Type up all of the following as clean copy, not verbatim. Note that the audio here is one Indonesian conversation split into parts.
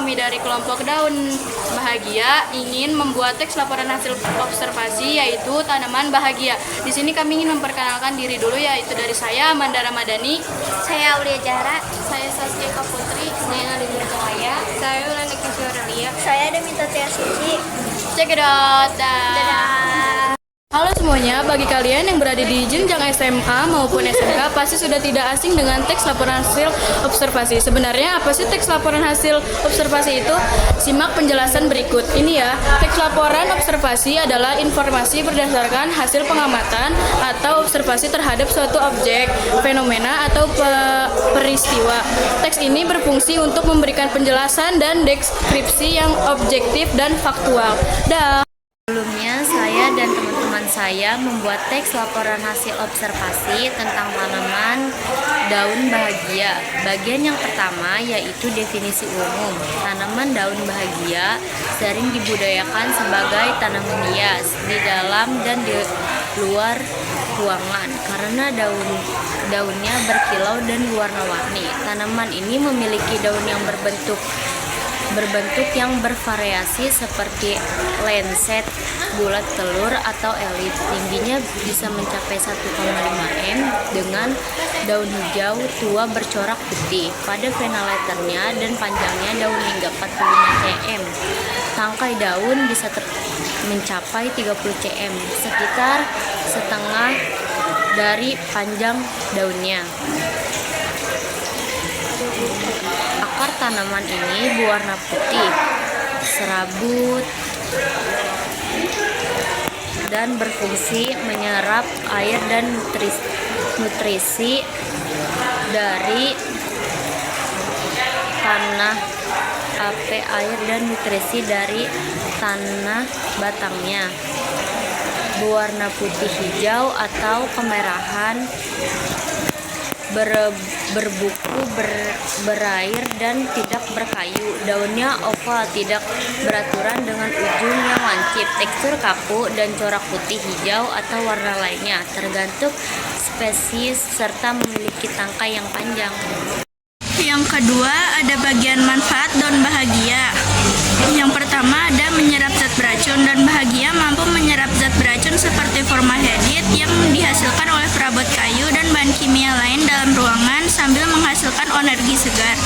kami dari kelompok Daun Bahagia ingin membuat teks laporan hasil observasi yaitu tanaman bahagia. Di sini kami ingin memperkenalkan diri dulu, yaitu dari saya Amanda Ramadhani, Saya Aulia Zahra. saya Saskia Kaputri, Saya Nadia Cahaya. saya Ulana Kiswaralia. Saya Demita Tiasuci. Check it out. Dadah. Halo semuanya, bagi kalian yang berada di jenjang SMA maupun SMK pasti sudah tidak asing dengan teks laporan hasil observasi. Sebenarnya apa sih teks laporan hasil observasi itu? Simak penjelasan berikut. Ini ya, teks laporan observasi adalah informasi berdasarkan hasil pengamatan atau observasi terhadap suatu objek, fenomena atau peristiwa. Teks ini berfungsi untuk memberikan penjelasan dan deskripsi yang objektif dan faktual. Sebelumnya, saya dan teman-teman saya membuat teks laporan hasil observasi tentang tanaman daun bahagia. Bagian yang pertama yaitu definisi umum. Tanaman daun bahagia sering dibudidayakan sebagai tanaman hias di dalam dan di luar ruangan karena daunnya berkilau dan warna-warni. Tanaman ini memiliki daun yang berbentuk yang bervariasi seperti lenset, bulat telur atau elit. Tingginya bisa mencapai 1,5 m dengan daun hijau tua bercorak putih pada venalaternya dan panjangnya daun hingga 45 cm. Tangkai daun bisa mencapai 30 cm, sekitar setengah dari panjang daunnya. Akar tanaman ini berwarna putih, serabut, dan berfungsi menyerap air dan nutrisi dari tanah, batangnya. Berwarna putih hijau atau kemerahan, berbuku, berair dan tidak berkayu. Daunnya oval, tidak beraturan dengan ujung yang lancip, tekstur kaku dan corak putih, hijau atau warna lainnya, tergantung spesies serta memiliki tangkai yang panjang. Yang kedua, ada bagian manfaat daun bahagia. Yang pertama, ada menyerap zat beracun. Daun bahagia mampu menyerap zat beracun seperti formaldehyde yang dihasilkan oleh perabot kayu dan bahan kimia lain dalam ruangan sambil menghasilkan energi segar.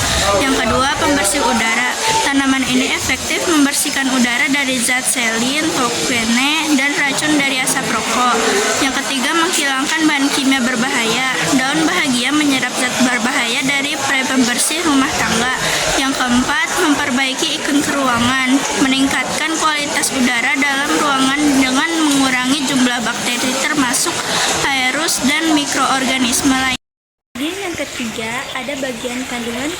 Yang kedua, pembersih udara. Tanaman ini efektif membersihkan udara dari zat selin, tokene, dan racun dari asap rokok. Yang ketiga, menghilangkan bahan kimia berbahaya. Daun bahagia menyerap zat berbahaya dari pembersih rumah tangga. Yang keempat, memperbaiki iklim ruangan, meningkatkan kualitas udara dalam ruangan dengan mengurangi jumlah bakteri termasuk virus dan mikroorganisme lain. Bagian yang ketiga, ada bagian kandungan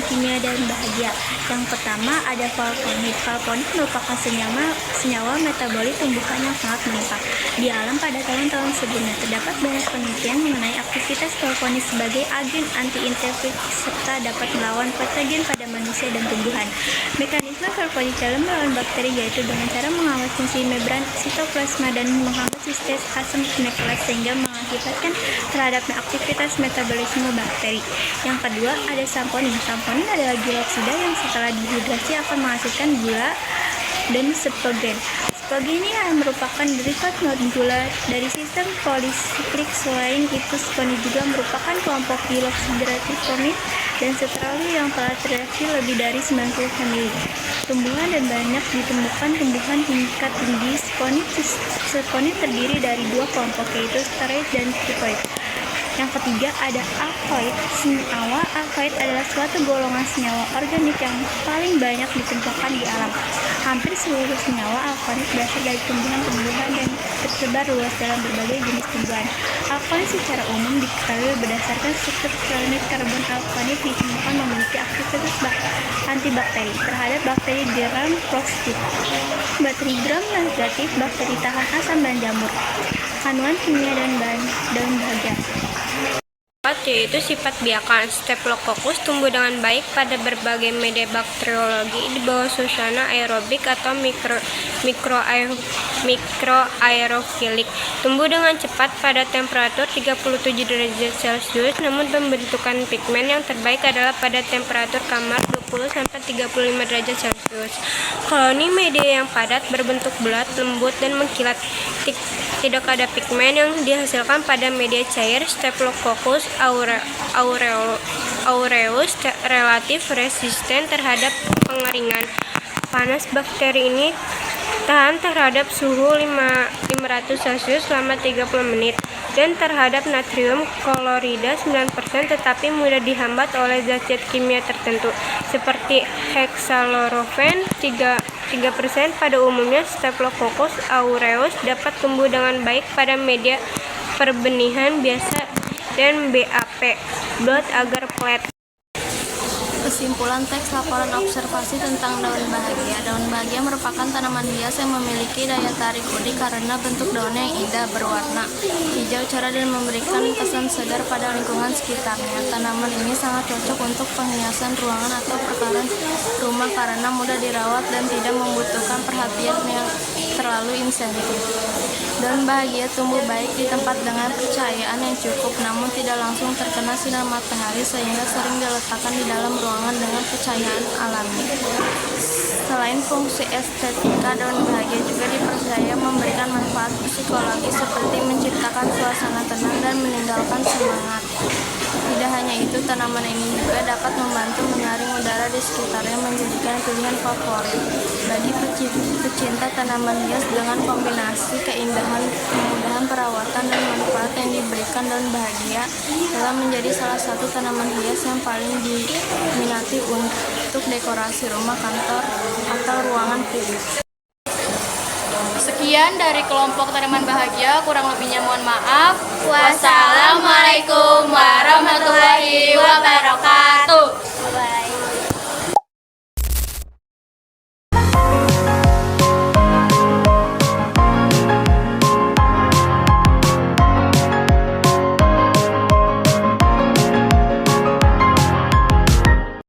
kimia daun bahagia. Yang pertama ada valponit. Valponit merupakan senyawa metabolit tumbuhan yang sangat menetap di alam pada tahun-tahun sebelumnya. Terdapat banyak penelitian mengenai aktivitas valponit sebagai agen anti-infeksi serta dapat melawan patogen pada manusia dan tumbuhan. Mekanisme valponit dalam melawan bakteri yaitu dengan cara menghambat fungsi membran sitoplasma dan menghambat sistem asam nekleat sehingga mengakibatkan terhadapnya aktivitas metabolisme bakteri. Yang kedua ada saponin. Saponin adalah gula oksida yang setelah dehidrasi akan menghasilkan gula dan spergen. Spergen ini merupakan derivat non-gula dari sistem polisiklik. Selain itu, saponin juga merupakan kelompok deoksidratif formin dan setralin yang telah tereaksi lebih dari 90 famili tumbuhan dan banyak ditemukan tumbuhan tingkat tinggi. Saponin terdiri dari dua kelompok yaitu steroid dan trichoid. Yang ketiga ada alkaloid. Senyawa alkaloid adalah suatu golongan senyawa organik yang paling banyak ditemukan di alam. Hampir seluruh senyawa alkaloid berasal dari tumbuhan-tumbuhan dan tersebar luas dalam berbagai jenis tumbuhan. Alkaloid secara umum diketahui berdasarkan struktur kronik karbon. Alkaloid ditemukan memiliki aktivitas antibakteri terhadap bakteri gram-positif, bakteri gram-negatif, bakteri tahan asam dan jamur. Kandungan kimia dan daun bahagia yaitu sifat biakan. Staphylococcus tumbuh dengan baik pada berbagai media bakteriologi di bawah suasana aerobik atau mikroaerofilik. Tumbuh dengan cepat pada temperatur 37 derajat Celcius, namun pembentukan pigmen yang terbaik adalah pada temperatur kamar 30–35 derajat Celcius. Koloni media yang padat berbentuk bulat, lembut, dan mengkilat. Tidak ada pigmen yang dihasilkan pada media cair. Staphylococcus aureus relatif resisten terhadap pengeringan. Panas bakteri ini tahan terhadap suhu 500 Celcius selama 30 menit dan terhadap natrium klorida 9%, tetapi mudah dihambat oleh zat-zat kimia tertentu seperti hexalorofen 3%. Pada umumnya Staphylococcus aureus dapat tumbuh dengan baik pada media perbenihan biasa dan BAP blood agar plate. Kesimpulan teks laporan observasi tentang daun bahagia. Daun bahagia merupakan tanaman hias yang memiliki daya tarik unik karena bentuk daunnya yang indah, berwarna hijau cerah dan memberikan kesan segar pada lingkungan sekitarnya. Tanaman ini sangat cocok untuk penghiasan ruangan atau perkaran rumah karena mudah dirawat dan tidak membutuhkan perhatian yang terlalu intensif. Daun bahagia tumbuh baik di tempat dengan pencahayaan yang cukup, namun tidak langsung terkena sinar matahari sehingga sering diletakkan di dalam ruangan dengan pencahayaan alami. Selain fungsi estetika, daun bahagia juga dipercaya memberikan manfaat psikologis seperti menciptakan suasana tenang dan meninggalkan semangat. Tidak hanya itu, tanaman ini juga dapat membantu menyaring udara di sekitarnya, menjadikan pilihan favorit bagi pecinta tanaman hias. Dengan kombinasi keindahan, kemudahan perawatan, dan manfaat yang diberikan, daun bahagia telah menjadi salah satu tanaman hias yang paling diminati untuk dekorasi rumah, kantor, atau ruangan publik. Sekian dari kelompok tanaman bahagia, kurang lebihnya mohon maaf. Wassalamualaikum.